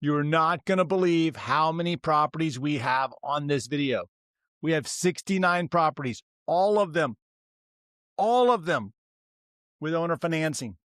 You're not going to believe how many properties we have on this video. We have 69 properties, all of them with owner financing.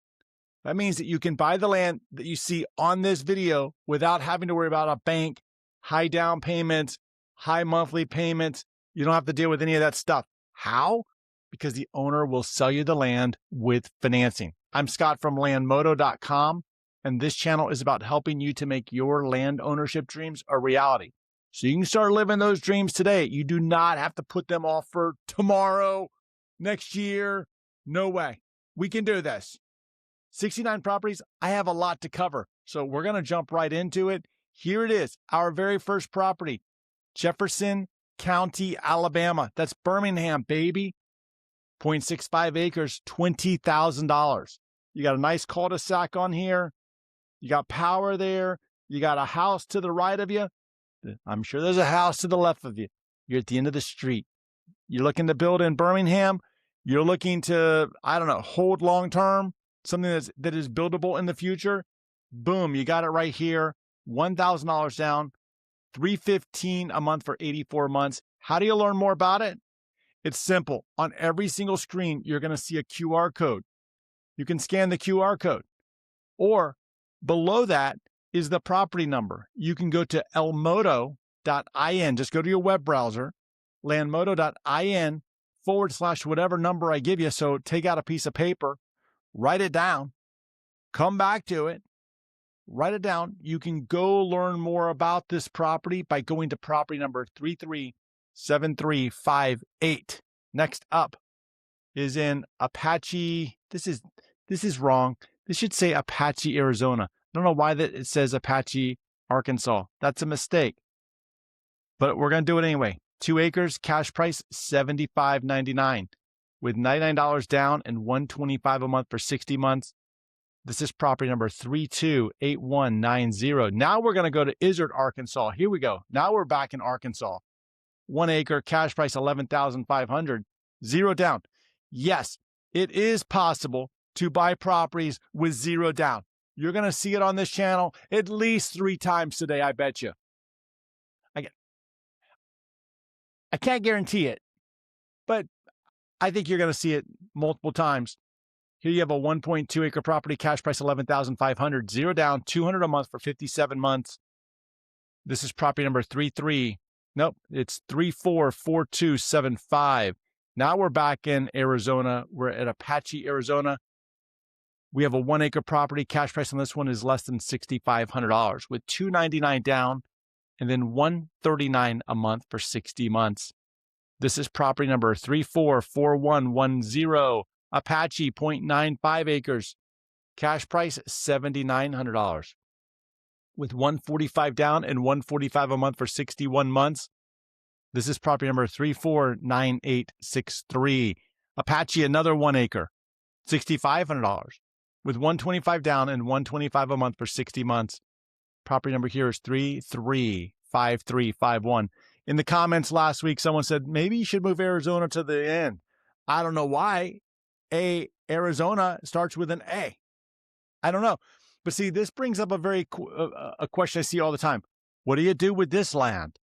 That means that you can buy the land that you see on this video without having to worry about a bank, high down payments, high monthly payments. You don't have to deal with any of that stuff. How? Because the owner will sell you the land with financing. I'm Scott from landmodo.com, and this channel is about helping you to make your land ownership dreams a reality. So you can start living those dreams today. You do not have to put them off for tomorrow, next year. No way. We can do this. 69 properties. I have a lot to cover, so we're going to jump right into it. Here it is, our very first property, Jefferson County, Alabama. That's Birmingham, baby. 0.65 acres, $20,000. You got a nice cul-de-sac on here. You got power there. You got a house to the right of you. I'm sure there's a house to the left of you. You're at the end of the street. You're looking to build in Birmingham. You're looking to, hold long-term, something that is buildable in the future. Boom, you got it right here. $1,000 down, $315 a month for 84 months. How do you learn more about it? It's simple. On every single screen, you're going to see a QR code. You can scan the QR code. Or below that is the property number. You can go to lmodo.in. Just go to your web browser, landmodo.in / whatever number I give you. So take out a piece of paper, write it down, come back to it, write it down. You can go learn more about this property by going to property number 337358. Next up is in Apache. This is wrong. This should say Apache, Arizona. I don't know why that it says Apache, Arkansas. That's a mistake. But we're going to do it anyway. 2 acres, cash price $75.99 with $99 down and $125 a month for 60 months. This is property number 328190. Now we're going to go to Izard, Arkansas. Here we go. Now we're back in Arkansas. 1 acre, cash price $11,500, 0 down. Yes, it is possible to buy properties with 0 down. You're going to see it on this channel at least 3 times today, I bet you. I can't guarantee it, but I think you're going to see it multiple times. Here you have a 1.2 acre property, cash price $11,500, 0 down, $200 a month for 57 months. This is property number 344275. Now we're back in Arizona. We're at Apache, Arizona. We have a 1 acre property. Cash price on this one is less than $6,500 with $299 down and then $139 a month for 60 months. This is property number 344110, Apache, 0.95 acres. Cash price $7,900 with $145 down and $145 a month for 61 months. This is property number 349863, Apache, another 1 acre, $6,500 with $125 down and $125 a month for 60 months. Property number here is 335351. In the comments last week, someone said, maybe you should move Arizona to the end. I don't know why. Arizona starts with an A. I don't know. But see, this brings up a question I see all the time. What do you do with this land?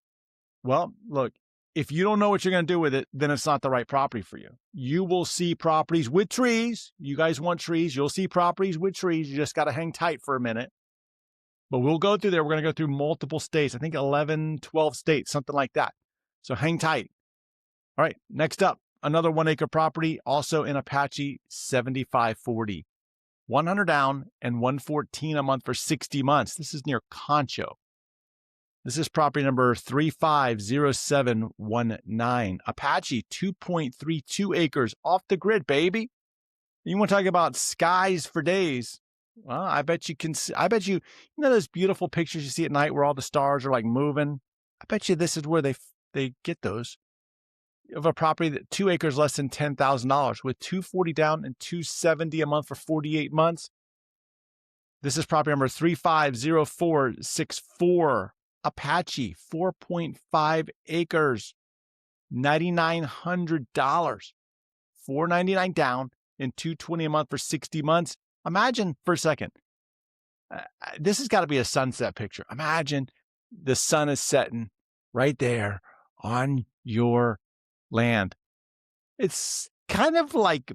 Well, look, if you don't know what you're going to do with it, then it's not the right property for you. You will see properties with trees. You guys want trees. You'll see properties with trees. You just got to hang tight for a minute. But we'll go through there. We're going to go through multiple states. I think 11, 12 states, something like that. So hang tight. All right, next up, another 1 acre property, also in Apache, 7540. 100 down and $114 a month for 60 months. This is near Concho. This is property number 350719. Apache, 2.32 acres off the grid, baby. You want to talk about skies for days? Well, I bet you, you know those beautiful pictures you see at night where all the stars are like moving? I bet you this is where they get those. You have a property that 2 acres less than $10,000 with $240 down and $270 a month for 48 months. This is property number 350464. Apache, 4.5 acres, $9,900, $499 down and $220 a month for 60 months. Imagine for a second, This has got to be a sunset picture. Imagine the sun is setting right there on your land. It's kind of like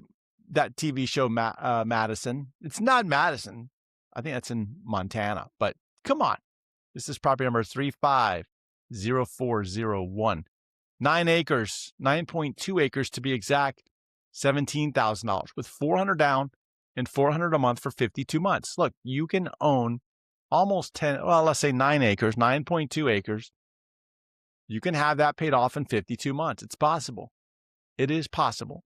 that TV show Madison. It's not Madison. I think that's in Montana, but come on. This is property number 350401. 9 acres, 9.2 acres to be exact, $17,000 with $400 down and $400 a month for 52 months. Look, you can own almost 10, well, let's say 9 acres, 9.2 acres. You can have that paid off in 52 months. It's possible. It is possible.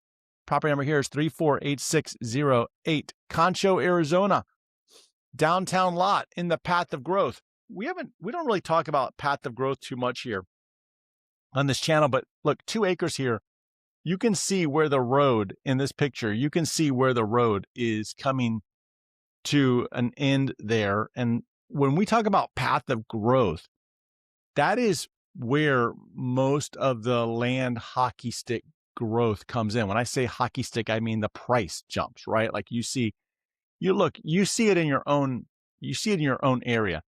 Property number here is 348608, Concho, Arizona. Downtown lot in the path of growth. We don't really talk about path of growth too much here on this channel, but look, 2 acres here. You can see where the road in this picture, you can see where the road is coming to an end there. And when we talk about path of growth, that is where most of the land hockey stick growth comes in. When I say hockey stick, I mean the price jumps, right? Like you see it in your own area.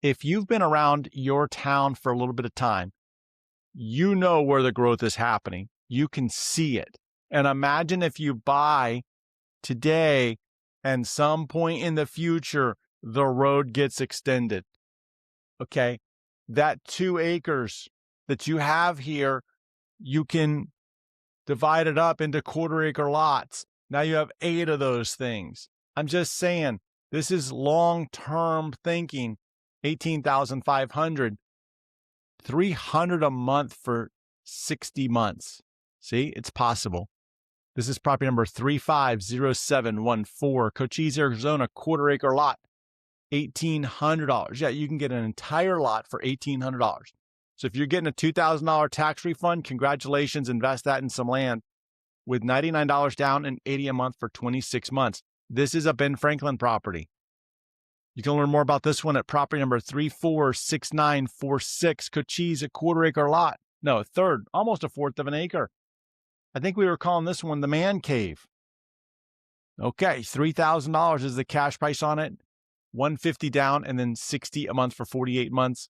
If you've been around your town for a little bit of time, you know where the growth is happening. You can see it. And imagine if you buy today and some point in the future, the road gets extended. Okay. That 2 acres that you have here, you can divide it up into quarter-acre lots. Now you have 8 of those things. I'm just saying, this is long-term thinking. 18,500, 300 a month for 60 months. See, it's possible. This is property number 350714, Cochise, Arizona, quarter-acre lot, $1,800. Yeah, you can get an entire lot for $1,800. So if you're getting a $2,000 tax refund, congratulations, invest that in some land with $99 down and $80 a month for 26 months. This is a Ben Franklin property. You can learn more about this one at property number 346946, Cochise, a quarter-acre lot. No, a third, almost a fourth of an acre. I think we were calling this one the man cave. Okay, $3,000 is the cash price on it, $150 down, and then $60 a month for 48 months.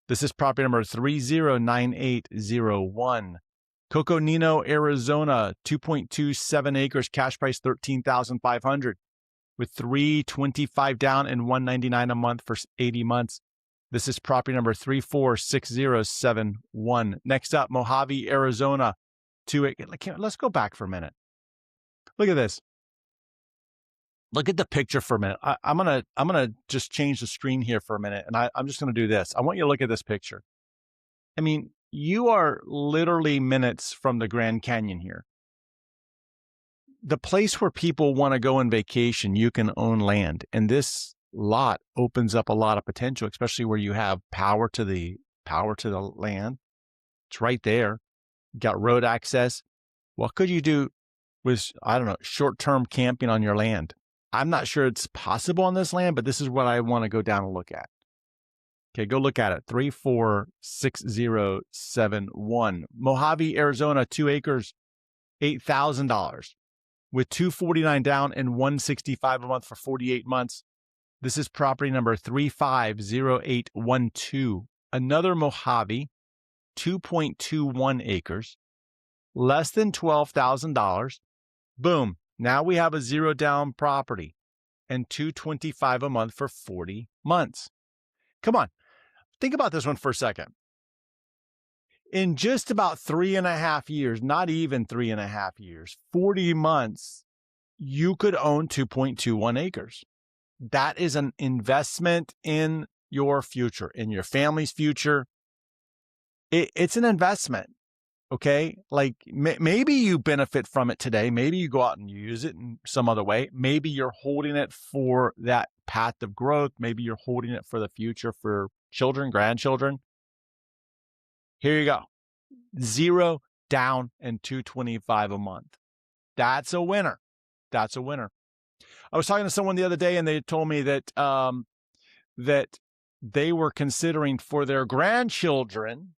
This is property number 309801. Coconino, Arizona, 2.27 acres, cash price $13,500 with $325 down and $199 a month for 80 months. This is property number 346071. Next up, Mojave, Arizona, 2 acres. Let's go back for a minute. Look at this. Look at the picture for a minute. I'm gonna just change the screen here for a minute, and I'm just gonna do this. I want you to look at this picture. I mean, you are literally minutes from the Grand Canyon here. The place where people want to go on vacation, you can own land, and this lot opens up a lot of potential, especially where you have power to the land. It's right there. You got road access. What could you do with, I don't know, short-term camping on your land? I'm not sure it's possible on this land, but this is what I want to go down and look at. Okay, go look at it. 346071. Mojave, Arizona, 2 acres, $8,000 with $249 down and $165 a month for 48 months. This is property number 350812. Another Mojave, 2.21 acres, less than $12,000. Boom. Now we have a zero down property and $225 a month for 40 months. Come on. Think about this one for a second. In just about 3.5 years, not even 3.5 years, 40 months, you could own 2.21 acres. That is an investment in your future, in your family's future. It's an investment. Okay, like maybe you benefit from it today. Maybe you go out and you use it in some other way. Maybe you're holding it for that path of growth. Maybe you're holding it for the future for children, grandchildren. Here you go. Zero down and $225 a month. That's a winner. That's a winner. I was talking to someone the other day and they told me that that they were considering for their grandchildren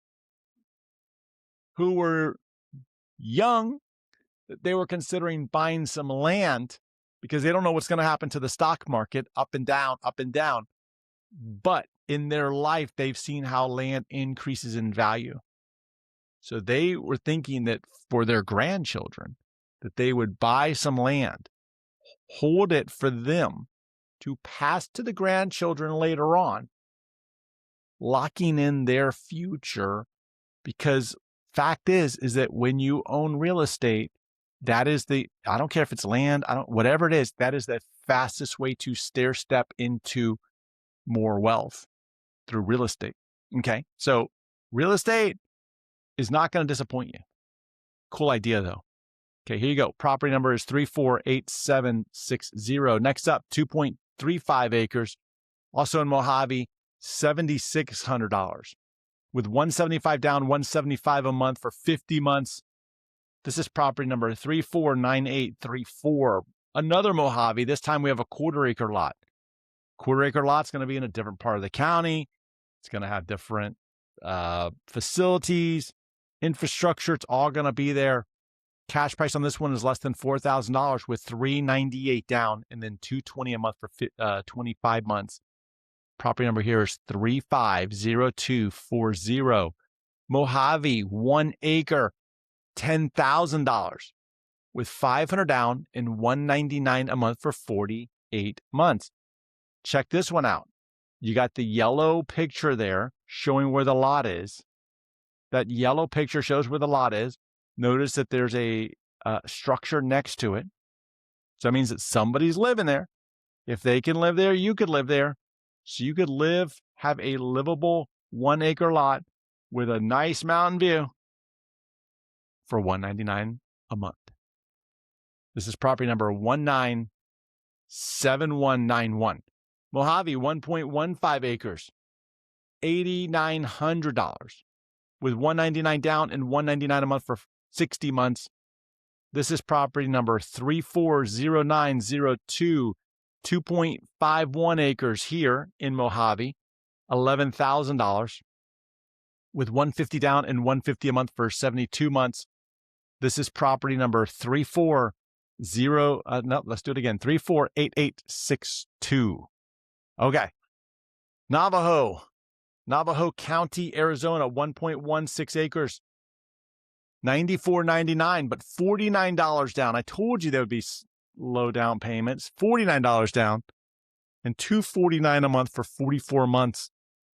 who were young, they were considering buying some land because they don't know what's going to happen to the stock market, up and down, up and down. But in their life, they've seen how land increases in value. So they were thinking that for their grandchildren, that they would buy some land, hold it for them to pass to the grandchildren later on, locking in their future. Because fact is that when you own real estate, that is I don't care if it's land, whatever it is, that is the fastest way to stair step into more wealth through real estate. Okay. So real estate is not going to disappoint you. Cool idea though. Okay, here you go. Property number is 348760. Next up, 2.35 acres, also in Mojave, $7,600 with $175 down, $175 a month for 50 months. This is property number 349834. Another Mojave. This time we have a quarter-acre lot. Quarter-acre lot's going to be in a different part of the county. It's going to have different facilities, infrastructure. It's all going to be there. Cash price on this one is less than $4,000 with $398 down and then $220 a month for 25 months. Property number here is 350240. Mojave, 1 acre, $10,000 with $500 down and $199 a month for 48 months. Check this one out. You got the yellow picture there showing where the lot is. That yellow picture shows where the lot is. Notice that there's a structure next to it. So that means that somebody's living there. If they can live there, you could live there. So you could have a livable 1 acre lot with a nice mountain view for $199 a month. This is property number 197191. Mojave, 1.15 acres, $8,900 with $199 down and $199 a month for 60 months. This is property number 340902, 2.51 acres here in Mojave, $11,000 with $150 down and $150 a month for 72 months. This is property number 348862. Okay. Navajo County, Arizona, 1.16 acres, $94.99, but $49 down. I told you there would be low down payments, $49 down, and $249 a month for 44 months.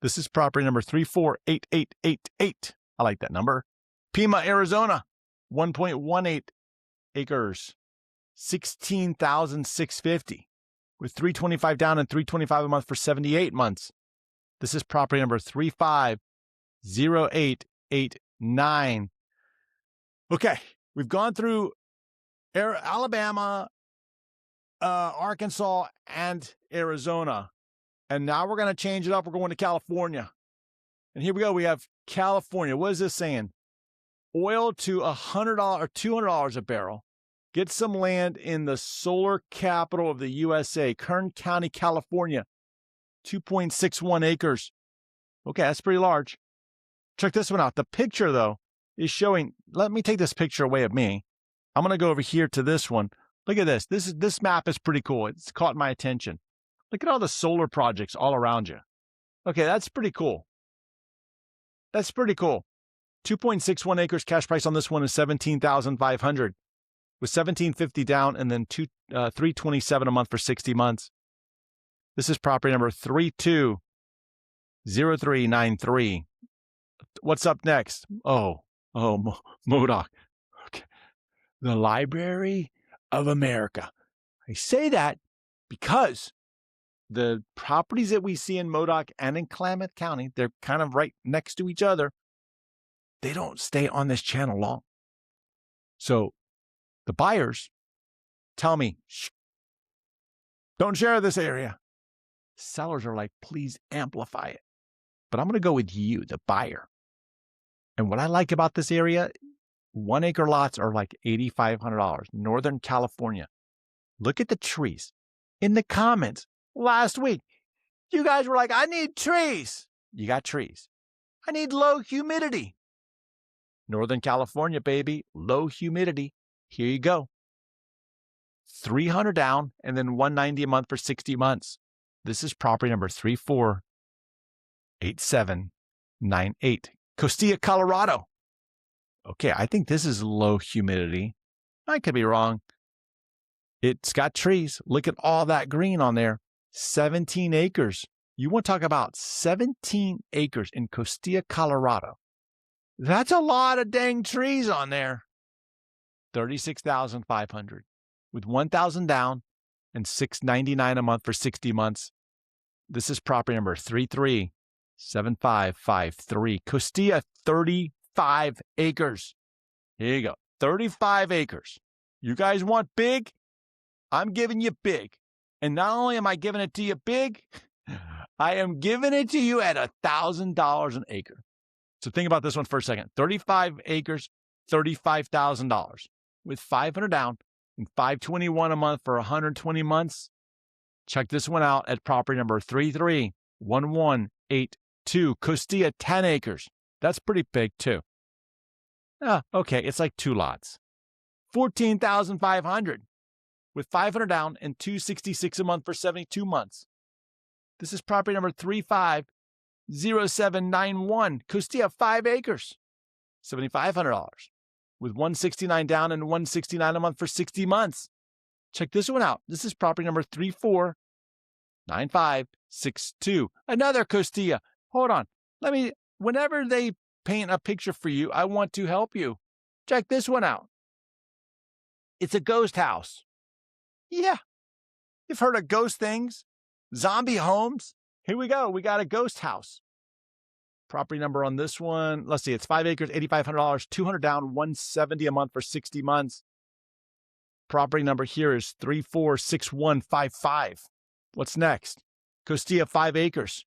This is property number 348888. I like that number. Pima, Arizona, 1.18 acres, $16,650 with $325 down and $325 a month for 78 months. This is property number 350889. Okay, we've gone through Alabama, Arkansas, and Arizona. And now we're going to change it up. We're going to California. And here we go. We have California. What is this saying? Oil to $100 or $200 a barrel. Get some land in the solar capital of the USA, Kern County, California. 2.61 acres. Okay, that's pretty large. Check this one out. The picture, though, is showing. Let me take this picture away of me. I'm going to go over here to this one. Look at this. This map is pretty cool. It's caught my attention. Look at all the solar projects all around you. Okay, that's pretty cool. That's pretty cool. 2.61 acres. Cash price on this one is $17,500 with $1,750 down and then $327 a month for 60 months. This is property number 320393. What's up next? Modoc. Okay. The Library of America. I say that because the properties that we see in Modoc and in Klamath County, they're kind of right next to each other. They don't stay on this channel long. So the buyers tell me, shh, don't share this area. Sellers are like, please amplify it. But I'm going to go with you, the buyer. And what I like about this area, 1 acre lots are like $8,500. Northern California. Look at the trees. In the comments last week, you guys were like, I need trees. You got trees. I need low humidity. Northern California, baby, low humidity. Here you go. $300 down, and then $190 a month for 60 months. This is property number 348798, Costilla, Colorado. Okay, I think this is low humidity. I could be wrong. It's got trees. Look at all that green on there. 17 acres. You want to talk about 17 acres in Costilla, Colorado. That's a lot of dang trees on there. $36,500 with $1,000 down and $699 a month for 60 months. This is property number 337553. Costilla, 35 acres. Here you go. 35 acres. You guys want big? I'm giving you big. And not only am I giving it to you big, I am giving it to you at $1,000 an acre. So think about this one for a second. 35 acres, $35,000 with $500 down and $521 a month for 120 months. Check this one out at property number 331182. Costilla, 10 acres. That's pretty big too. Okay, it's like 2 lots. $14,500 with $500 down and $266 a month for 72 months. This is property number 350791. Costilla, 5 acres. $7,500 with $169 down and $169 a month for 60 months. Check this one out. This is property number 349562. Another Costilla. Hold on. Whenever they paint a picture for you, I want to help you. Check this one out. It's a ghost house. Yeah. You've heard of ghost things, zombie homes. Here we go. We got a ghost house. Property number on this one, let's see, it's 5 acres, $8,500, $200 down, $170 a month for 60 months. Property number here is 346155. What's next? Costilla, 5 acres,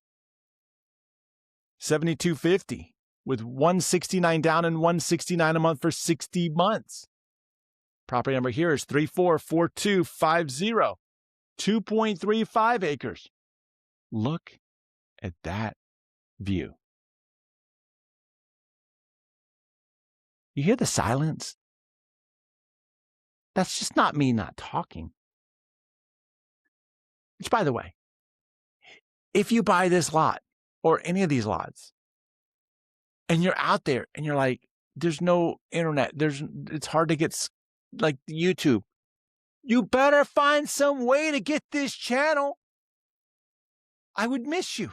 $7,250 with $169 down and $169 a month for 60 months. Property number here is 344250, 2.35 acres. Look at that view. You hear the silence? That's just not me not talking. Which, by the way, if you buy this lot or any of these lots and you're out there and you're like, there's no internet, it's hard to get like YouTube, you better find some way to get this channel. I would miss you.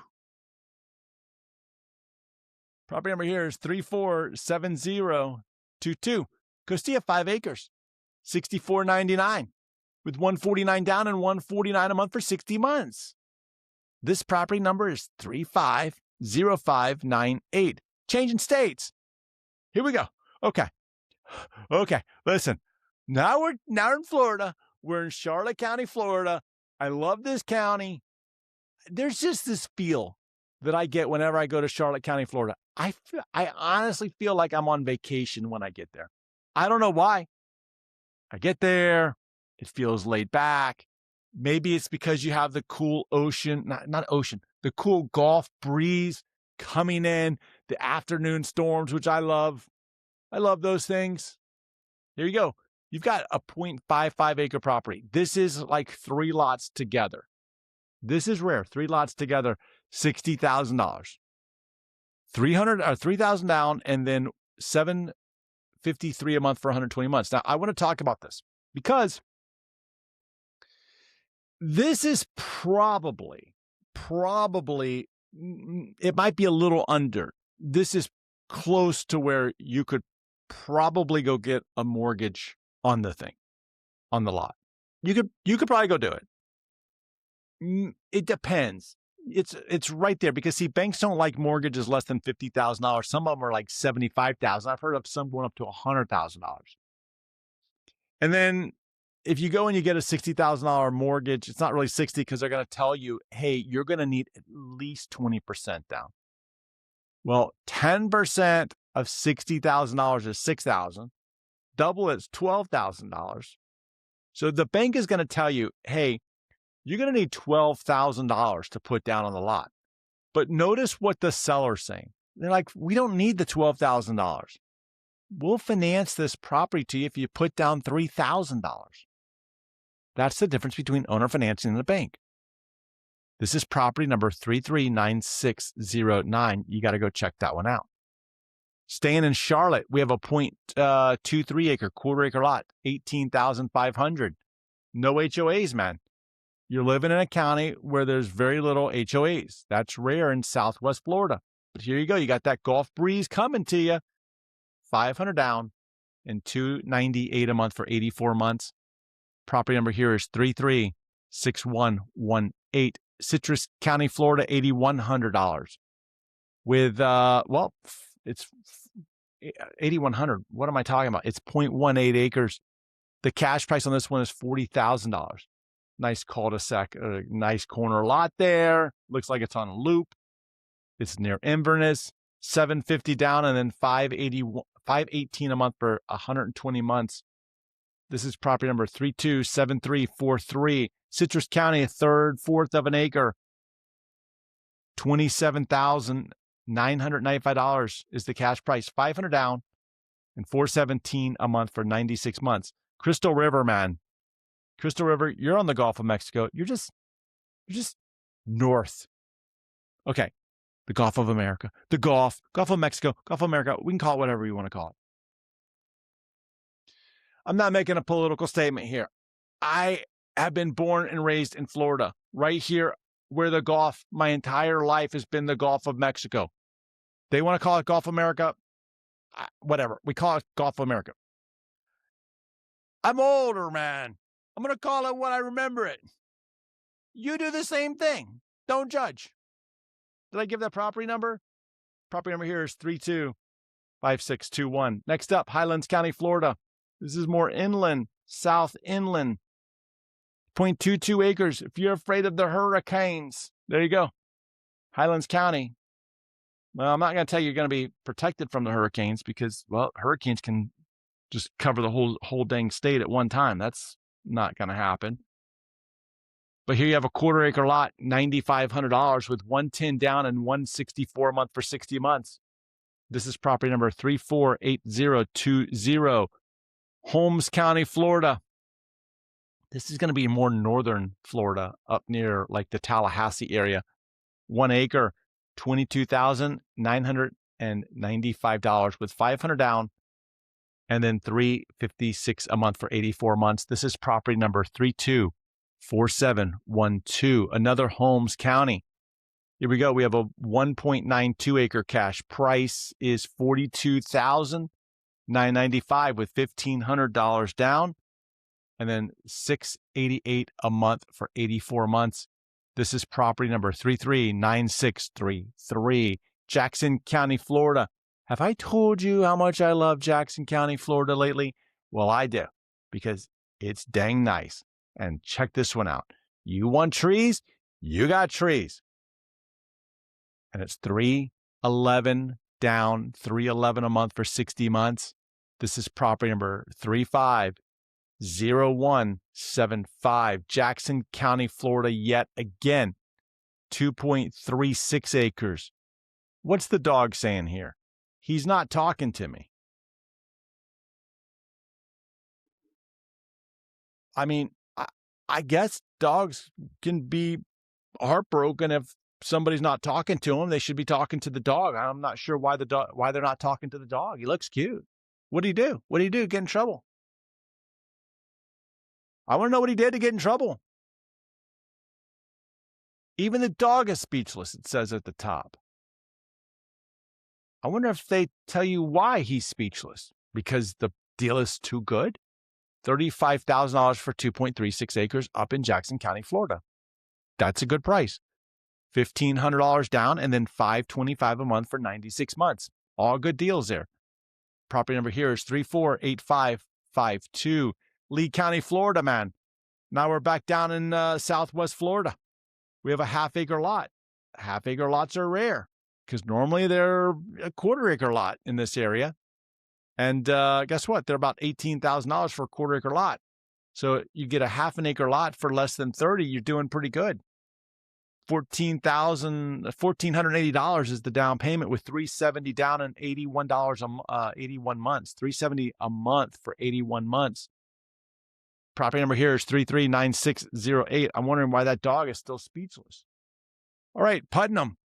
Property number here is 347022. Costilla, 5 acres, $64.99 with $149 down and $149 a month for 60 months. This property number is 350598. Changing states. Here we go. Okay. Listen. Now we're in Florida. We're in Charlotte County, Florida. I love this county. There's just this feel that I get whenever I go to Charlotte County, Florida. I honestly feel like I'm on vacation when I get there. I don't know why. I get there, it feels laid back. Maybe it's because you have the cool the cool Gulf breeze coming in, the afternoon storms, which I love. I love those things. There you go. You've got a 0.55 acre property. This is like 3 lots together. This is rare. 3 lots together, $60,000. $3,000 down, and then $753 a month for 120 months. Now, I want to talk about this because this is probably, it might be a little under. This is close to where you could probably go get a mortgage on the thing, on the lot. You could probably go do it. It depends. It's right there because, see, banks don't like mortgages less than $50,000. Some of them are like $75,000. I've heard of some going up to $100,000. And then if you go and you get a $60,000 mortgage, it's not really 60 because they're going to tell you, hey, you're going to need at least 20% down. Well, 10% of $60,000 is $6,000. Double it's $12,000. So the bank is going to tell you, hey, you're going to need $12,000 to put down on the lot. But notice what the seller's saying. They're like, we don't need the $12,000. We'll finance this property to you if you put down $3,000. That's the difference between owner financing and a bank. This is property number 339609. You got to go check that one out. Staying in Charlotte, we have a 0.23 acre, quarter-acre lot, 18,500. No HOAs, man. You're living in a county where there's very little HOAs. That's rare in Southwest Florida. But here you go. You got that Gulf breeze coming to you. 500 down and $298 a month for 84 months. Property number here is 336118. Citrus County, Florida, $8,100. With it's 8,100. What am I talking about? It's 0.18 acres. The cash price on this one is $40,000. Nice cul-de-sac, a nice corner lot there. Looks like it's on a loop. It's near Inverness. $750 down and then $518 a month for 120 months. This is property number 327343. Citrus County, a fourth of an acre. $27,995 is the cash price. 500 down and $417 a month for 96 months. Crystal River, man. Crystal River, you're on the Gulf of Mexico. You're just north. Okay. The Gulf of America. The Gulf of Mexico, Gulf of America. We can call it whatever you want to call it. I'm not making a political statement here. I have been born and raised in Florida, right here where the Gulf, my entire life has been the Gulf of Mexico. They want to call it Gulf of America. Whatever. We call it Gulf of America. I'm older, man. I'm going to call it what I remember it. You do the same thing. Don't judge. Did I give that property number? Property number here is 325621. Next up, Highlands County, Florida. This is more inland, south inland. 0.22 acres. If you're afraid of the hurricanes, there you go. Highlands County. Well, I'm not going to tell you you're going to be protected from the hurricanes because, well, hurricanes can just cover the whole dang state at one time. That's not going to happen. But here you have a quarter-acre lot, $9,500 with $110 down and $164 a month for 60 months. This is property number 348020, Holmes County, Florida. This is going to be more northern Florida, up near like the Tallahassee area. 1 acre, $22,995 with $500 down and then $356 a month for 84 months. This is property number 324712, another Holmes County. Here we go. We have a 1.92 acre cash. Price is $42,995 with $1,500 down and then $688 a month for 84 months. This is property number 339633, Jackson County, Florida. Have I told you how much I love Jackson County, Florida lately? Well, I do, because it's dang nice. And check this one out. You want trees? You got trees. And it's $311 down, $311 a month for 60 months. This is property number 350175, Jackson County, Florida, yet again. 2.36 acres. What's the dog saying here? He's not talking to me. I mean, I guess dogs can be heartbroken if somebody's not talking to them. They should be talking to the dog. I'm not sure why they're not talking to the dog. He looks cute. What did he do? What did he do? Get in trouble? I want to know what he did to get in trouble. Even the dog is speechless, it says at the top. I wonder if they tell you why he's speechless. Because the deal is too good? $35,000 for 2.36 acres up in Jackson County, Florida. That's a good price. $1,500 down and then $525 a month for 96 months. All good deals there. Property number here is 348552, Lee County, Florida, man. Now we're back down in Southwest Florida. We have a half-acre lot. Half-acre lots are rare because normally they're a quarter-acre lot in this area. And guess what? They're about $18,000 for a quarter-acre lot. So you get a half an acre lot for less than $30,000, you're doing pretty good. $1,480 is the down payment with $370 down and $81 81 months. $370 a month for 81 months. property number here is 339608. I'm wondering why that dog is still speechless. All right, Putnam,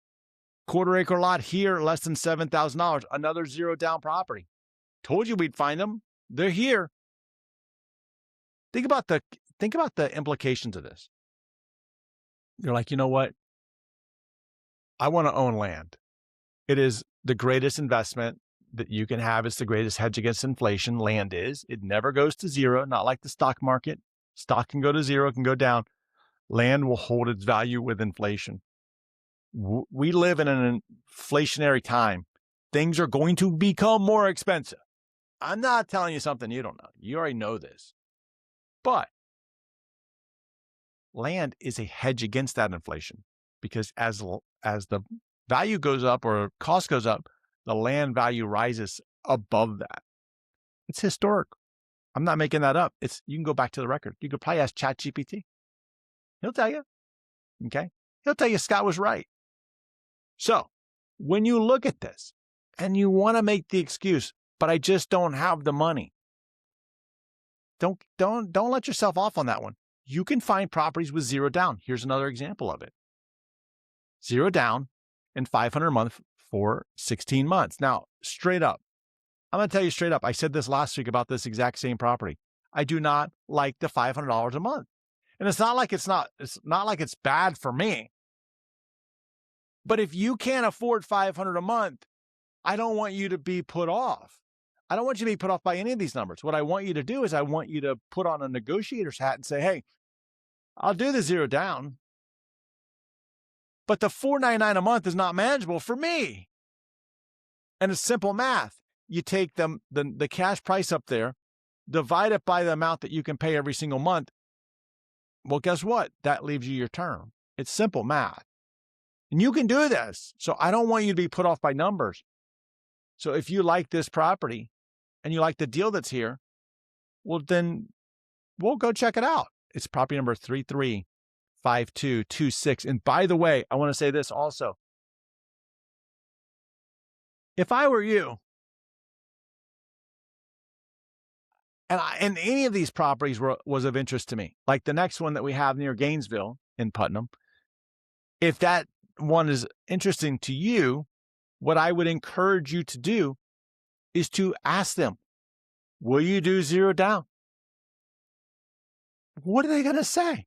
quarter-acre lot here, less than $7,000. Another zero down property. Told you we'd find them. They're here. Think about the implications of this. You're like, you know what? I want to own land. It is the greatest investment that you can have. It's the greatest hedge against inflation. Land is. It never goes to zero, not like the stock market. Stock can go to zero, it can go down. Land will hold its value with inflation. We live in an inflationary time. Things are going to become more expensive. I'm not telling you something you don't know. You already know this. But land is a hedge against that inflation, because as the value goes up or cost goes up, the land value rises above that. It's historic. I'm not making that up. You can go back to the record. You could probably ask ChatGPT. He'll tell you. Okay? He'll tell you Scott was right. So when you look at this and you want to make the excuse, but I just don't have the money, don't let yourself off on that one. You can find properties with zero down. Here's another example of it. Zero down and $500 a month for 16 months. Now, straight up, I'm going to tell you straight up. I said this last week about this exact same property. I do not like the $500 a month. And it's not like it's bad for me. But if you can't afford $500 a month, I don't want you to be put off. I don't want you to be put off by any of these numbers. What I want you to do is I want you to put on a negotiator's hat and say, hey, I'll do the zero down, but the $499 a month is not manageable for me. And it's simple math. You take the cash price up there, divide it by the amount that you can pay every single month. Well, guess what? That leaves you your term. It's simple math. And you can do this. So I don't want you to be put off by numbers. So if you like this property and you like the deal that's here, well, then we'll go check it out. It's property number 335226. And by the way, I want to say this also. If I were you, and any of these properties was of interest to me, like the next one that we have near Gainesville in Putnam, if that one is interesting to you, what I would encourage you to do is to ask them, will you do zero down? What are they going to say?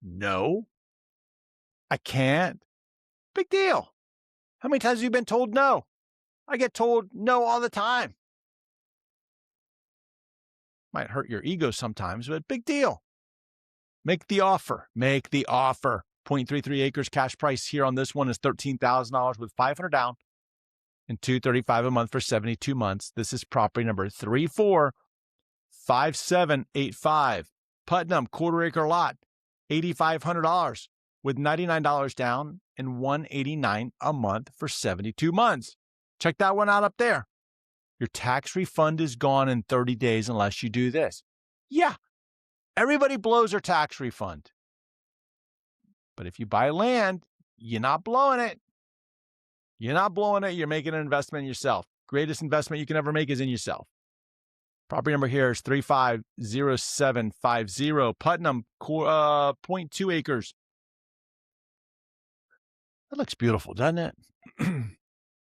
No, I can't. Big deal. How many times have you been told no? I get told no all the time. Might hurt your ego sometimes, but big deal. Make the offer. Make the offer. 0.33 acres cash price here on this one is $13,000 with $500 down and $235 a month for 72 months. This is property number 345785. Putnam, quarter-acre lot, $8,500 with $99 down and $189 a month for 72 months. Check that one out up there. Your tax refund is gone in 30 days unless you do this. Yeah, everybody blows their tax refund. But if you buy land, you're not blowing it. You're not blowing it. You're making an investment in yourself. Greatest investment you can ever make is in yourself. Property number here is 350750. Putnam, 0.2 acres. That looks beautiful, doesn't it?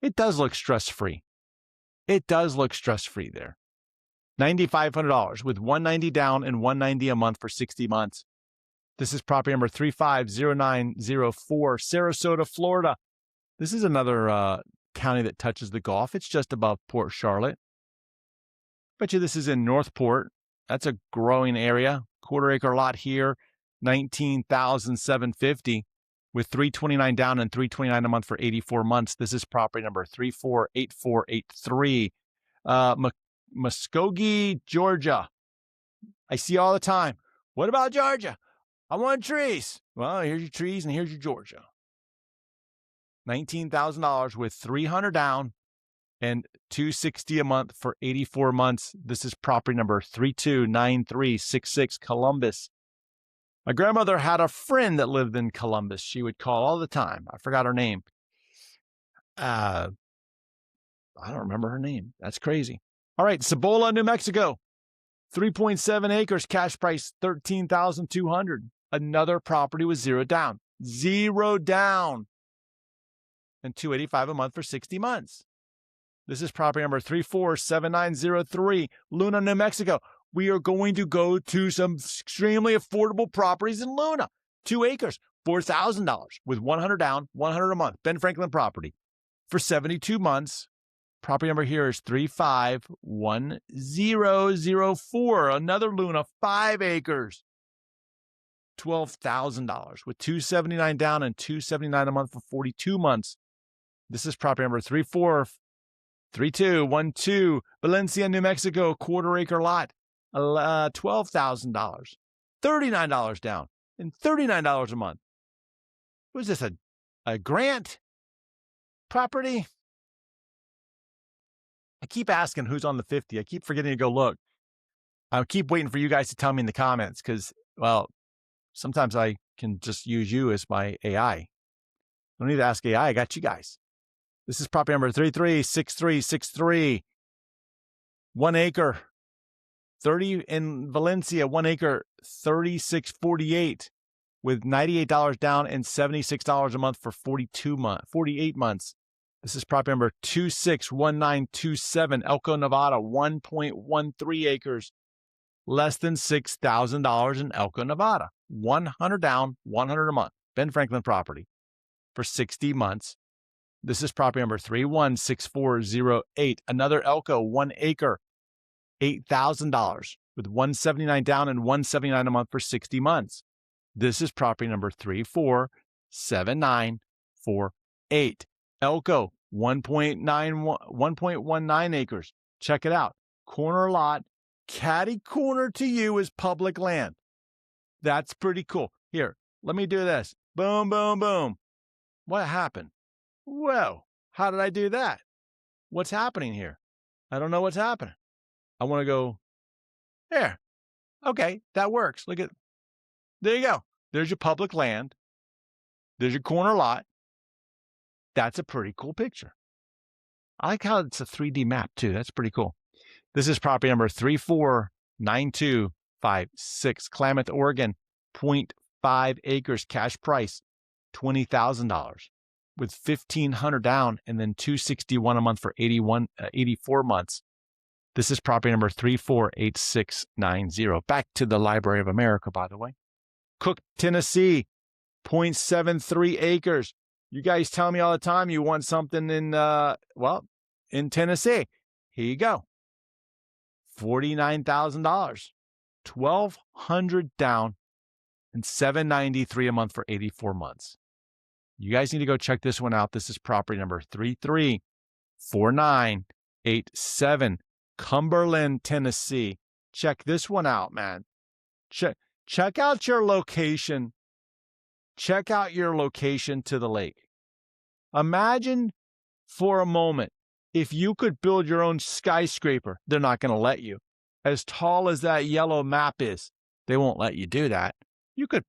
It does look stress-free. It does look stress-free there. $9,500 with $190 down and $190 a month for 60 months. This is property number 350904, Sarasota, Florida. This is another county that touches the Gulf. It's just above Port Charlotte. Bet you this is in Northport. That's a growing area. Quarter-acre lot here, $19,750 with $329 down and $329 a month for 84 months. This is property number 348483. Muskogee, Georgia. I see all the time. What about Georgia? I want trees. Well, here's your trees and here's your Georgia. $19,000 with $300 down and $260 a month for 84 months. This is property number 329366, Columbus. My grandmother had a friend that lived in Columbus. She would call all the time. I forgot her name. I don't remember her name. That's crazy. All right, Cibola, New Mexico. 3.7 acres, cash price $13,200. Another property with zero down. Zero down. And $285 a month for 60 months. This is property number 347903, Luna, New Mexico. We are going to go to some extremely affordable properties in Luna. 2 acres, $4,000 with 100 down, 100 a month. Ben Franklin property for 72 months. Property number here is 351004. Another Luna, 5 acres, $12,000 with $279 down and $279 a month for 42 months. This is property number 343212, Valencia, New Mexico, quarter-acre lot, $12,000, $39 down and $39 a month. Was this a grant property? I keep asking who's on the 50. I keep forgetting to go look. I keep waiting for you guys to tell me in the comments because, well, sometimes I can just use you as my AI. I don't need to ask AI. I got you guys. This is property number 336363. 1 acre, 30 in Valencia, 1 acre, 3648 with $98 down and $76 a month for 48 months. This is property number 261927, Elko, Nevada, 1.13 acres, less than $6,000 in Elko, Nevada. 100 down, 100 a month. Ben Franklin property for 60 months. This is property number 316408, another Elko, 1 acre, $8,000 with $179 down and $179 a month for 60 months. This is property number 347948. Elko, 1.19 acres. Check it out. Corner lot, catty corner to you is public land. That's pretty cool. Here, let me do this. Boom, boom, boom. What happened? Whoa, how did I do that? What's happening here? I don't know what's happening. I want to go there. Okay, that works. Look at, there you go. There's your public land. There's your corner lot. That's a pretty cool picture. I like how it's a 3D map too. That's pretty cool. This is property number 349256, Klamath, Oregon, 0.5 acres, cash price, $20,000 with $1,500 down and then $261 a month for 84 months. This is property number 348690. Back to the Library of America, by the way. Cook, Tennessee, 0.73 acres. You guys tell me all the time you want something in, in Tennessee. Here you go. $49,000, $1,200 down, and $793 a month for 84 months. You guys need to go check this one out. This is property number 334987, Cumberland, Tennessee. Check this one out, man. Check out your location. Check out your location to the lake. Imagine for a moment if you could build your own skyscraper. They're not going to let you. As tall as that yellow map is, they won't let you do that. You could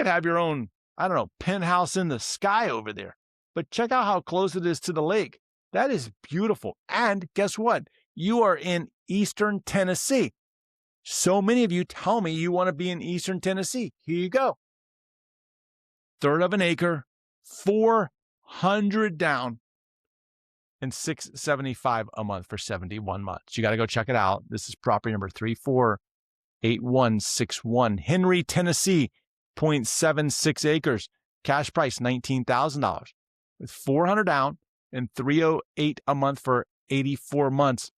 have your own, I don't know, penthouse in the sky over there. But check out how close it is to the lake. That is beautiful. And guess what? You are in Eastern Tennessee. So many of you tell me you want to be in Eastern Tennessee. Here you go. Third of an acre, 400 down, and $675 a month for 71 months. You got to go check it out. This is property number 348161, Henry, Tennessee, 0.76 acres. Cash price $19,000 with 400 down and $308 a month for 84 months.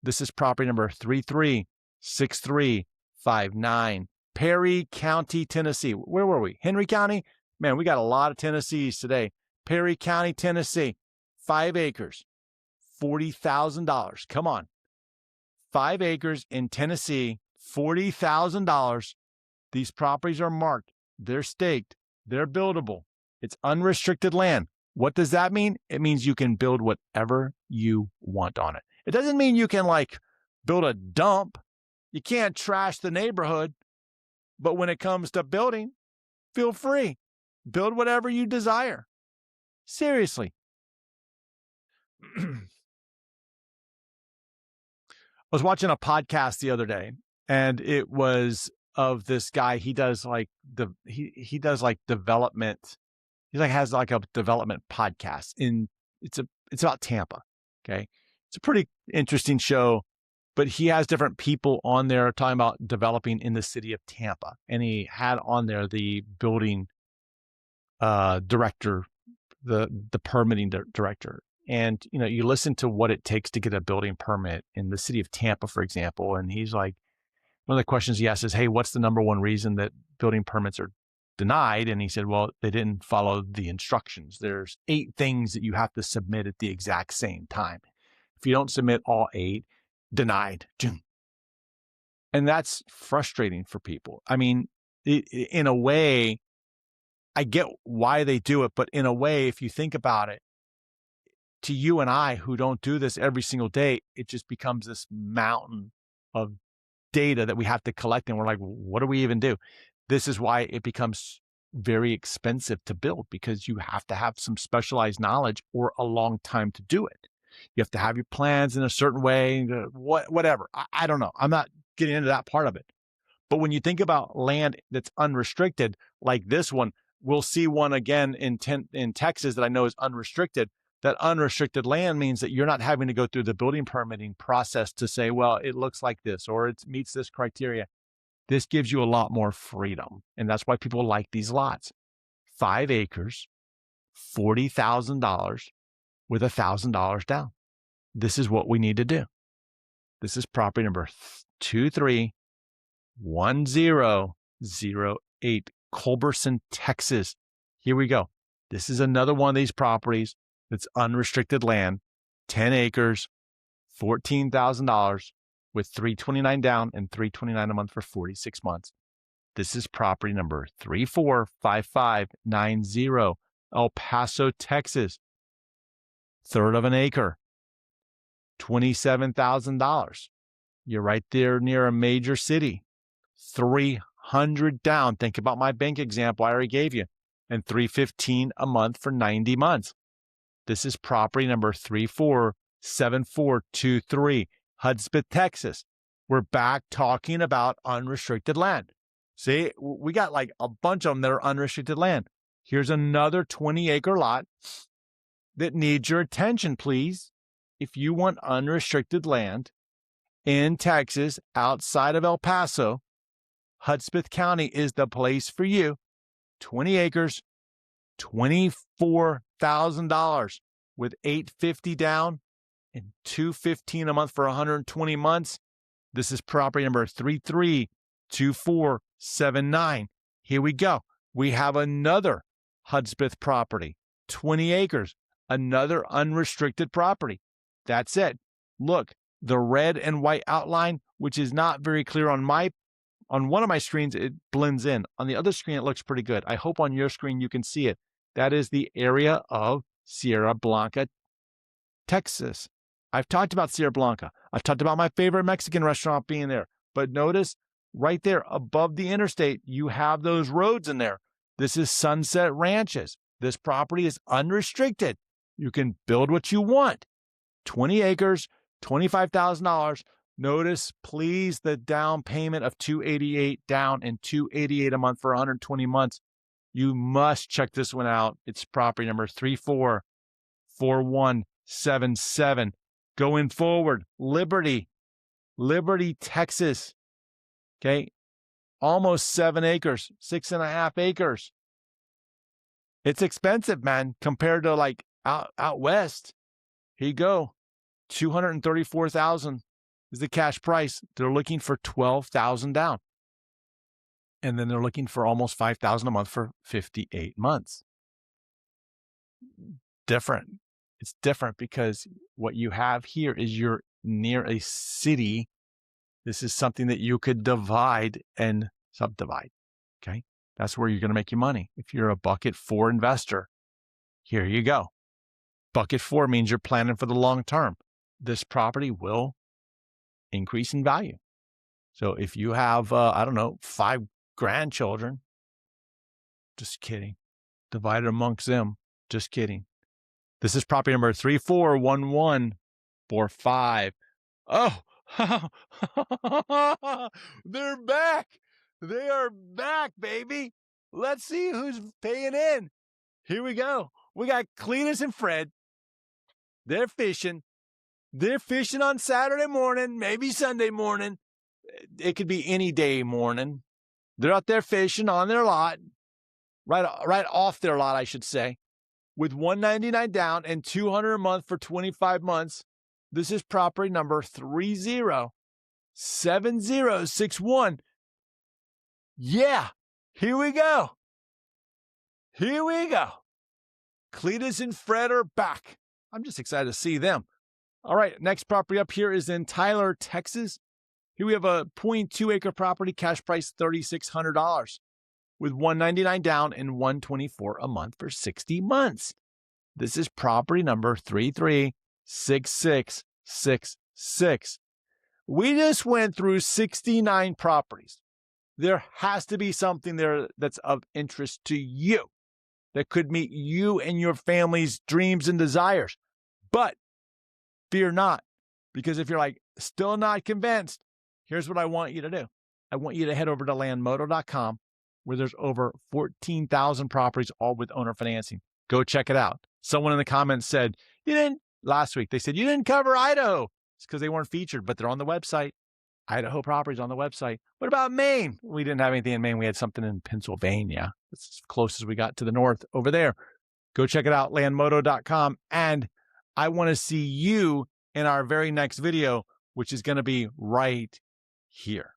This is property number 336359, Perry County, Tennessee. Where were we? Henry County? Man, we got a lot of Tennessees today. Perry County, Tennessee, 5 acres, $40,000. Come on. 5 acres in Tennessee, $40,000. These properties are marked. They're staked. They're buildable. It's unrestricted land. What does that mean? It means you can build whatever you want on it. It doesn't mean you can build a dump. You can't trash the neighborhood. But when it comes to building, feel free. Build whatever you desire. Seriously. I was watching a podcast the other day, And it was of this guy. He does like he does like development. He like has like a development podcast it's about Tampa. Okay. It's a pretty interesting show, but he has different people on there talking about developing in the city of Tampa. And he had on there the building director, the permitting director. And, you know, you listen to what it takes to get a building permit in the city of Tampa, for example. And he's like, one of the questions he asked is, hey, what's the number one reason that building permits are denied? And he said, well, they didn't follow the instructions. There's 8 things that you have to submit at the exact same time. If you don't submit all 8, denied. And that's frustrating for people. I mean, in a way, I get why they do it, but in a way, if you think about it, to you and I who don't do this every single day, it just becomes this mountain of data that we have to collect. And we're like, what do we even do? This is why it becomes very expensive to build, because you have to have some specialized knowledge or a long time to do it. You have to have your plans in a certain way, whatever. I don't know. I'm not getting into that part of it. But when you think about land that's unrestricted, like this one, we'll see one again in Texas that I know is unrestricted. That unrestricted land means that you're not having to go through the building permitting process to say, well, it looks like this or it meets this criteria. This gives you a lot more freedom. And that's why people like these lots. 5 acres, $40,000 with $1,000 down. This is what we need to do. This is property number 231008, Culberson, Texas. Here we go. This is another one of these properties that's unrestricted land, 10 acres, $14,000 with $329 down and $329 a month for 46 months. This is property number 345590, El Paso, Texas. 1/3 of an acre, $27,000. You're right there near a major city. 300 down. Think about my bank example I already gave you. And $315 a month for 90 months. This is property number 347423, Hudspeth, Texas. We're back talking about unrestricted land. See, we got like a bunch of them that are unrestricted land. Here's another 20-acre lot that needs your attention, please. If you want unrestricted land in Texas, outside of El Paso, Hudspeth County is the place for you. 20 acres, $24,000 with $850 down and $215 a month for 120 months. This is property number 332479. Here we go. We have another Hudspeth property, 20 acres, another unrestricted property. That's it. Look, the red and white outline, which is not very clear on one of my screens, it blends in. On the other screen, it looks pretty good. I hope on your screen you can see it. That is the area of Sierra Blanca, Texas. I've talked about Sierra Blanca. I've talked about my favorite Mexican restaurant being there. But notice right there above the interstate, you have those roads in there. This is Sunset Ranches. This property is unrestricted. You can build what you want. 20 acres, $25,000. Notice, please, the down payment of $288 down and $288 a month for 120 months. You must check this one out. It's property number 344177. Going forward, Liberty, Texas. Okay, almost 7 acres, 6.5 acres. It's expensive, man, compared to like out west. Here you go. $234,000 is the cash price. They're looking for $12,000 down. And then they're looking for almost $5,000 a month for 58 months. Different. It's different because what you have here is you're near a city. This is something that you could divide and subdivide. Okay. That's where you're going to make your money. If you're a bucket 4 investor, here you go. Bucket 4 means you're planning for the long term. This property will increase in value. So if you have, 5 grandchildren, just kidding. Divide it amongst them. Just kidding. This is property number 341145. Oh, They're back. They are back, baby. Let's see who's paying in. Here we go. We got Cletus and Fred. They're fishing. They're fishing on Saturday morning, maybe Sunday morning. It could be any day morning. They're out there fishing on their lot, right off their lot, I should say, with $199 down and $200 a month for 25 months. This is property number 307061. Yeah, here we go. Here we go. Cletus and Fred are back. I'm just excited to see them. All right, next property up here is in Tyler, Texas. Here we have a 0.2-acre property, cash price $3,600 with $199 down and $124 a month for 60 months. This is property number 336666. We just went through 69 properties. There has to be something there that's of interest to you that could meet you and your family's dreams and desires. But fear not, because if you're like still not convinced, here's what I want you to do. I want you to head over to landmodo.com, where there's over 14,000 properties, all with owner financing. Go check it out. Someone in the comments said, last week, they said, you didn't cover Idaho. It's because they weren't featured, but they're on the website. Idaho properties on the website. What about Maine? We didn't have anything in Maine. We had something in Pennsylvania. That's as close as we got to the north over there. Go check it out, landmodo.com. And I want to see you in our very next video, which is going to be right here.